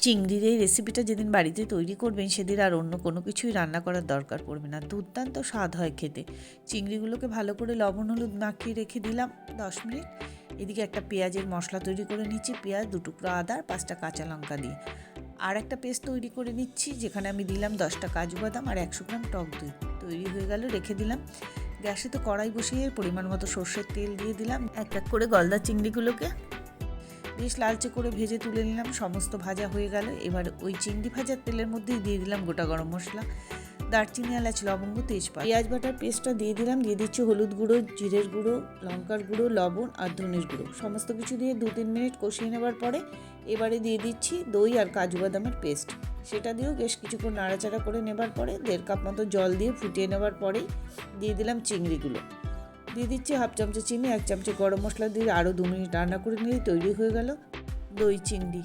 চিংড়ির এই রেসিপিটা যেদিন বাড়িতে তৈরি করবেন সেদিন আর অন্য কোনো কিছুই রান্না করার দরকার পড়বে না। দুর্দান্ত স্বাদ হয় খেতে। চিংড়িগুলোকে ভালো করে লবণ হলুদ মাখিয়ে রেখে দিলাম 10 মিনিট। এদিকে একটা পেঁয়াজের মশলা তৈরি করে নিচ্ছি, পেঁয়াজ, 2 টুকরো আদা আর 5টা কাঁচা লঙ্কা দিয়ে। আর একটা পেস্ট তৈরি করে নিচ্ছি যেখানে আমি দিলাম 10টা কাজু বাদাম আর 100 গ্রাম টক দই। তৈরি হয়ে গেল, রেখে দিলাম। গ্যাসে তো কড়াই বসিয়ে পরিমাণ মতো সর্ষের তেল দিয়ে দিলাম। এক এক করে গলদা চিংড়িগুলোকে বেশ লালচে করে ভেজে তুলে নিলাম। সমস্ত ভাজা হয়ে গেল। এবার ওই চিংড়ি ভাজার তেলের মধ্যেই দিয়ে দিলাম গোটা গরম মশলা, দারচিনি, এলাচ, লবঙ্গ, তেজপাতা। পেঁয়াজ বাটার পেস্টটা দিয়ে দিলাম। দিয়ে দিচ্ছি হলুদ গুঁড়ো, জিরের গুঁড়ো, লঙ্কার গুঁড়ো, লবণ আর ধনের গুঁড়ো। সমস্ত কিছু দিয়ে 2-3 মিনিট কষিয়ে নেবার পরে এবারে দিয়ে দিচ্ছি দই আর কাজু বাদামের পেস্ট। সেটা দিয়েও বেশ কিছুক্ষণ নাড়াচাড়া করে নেবার পরে 1.5 কাপ মতো জল দিয়ে ফুটিয়ে নেবার পরেই দিয়ে দিলাম চিংড়িগুলো। দিয়ে দিচ্ছি হাফ চামচে চিনি, 1 চামচে গরম মশলা দিয়ে আরও 2 মিনিট রান্না করে নিলেই তৈরি হয়ে গেল দই চিংড়ি।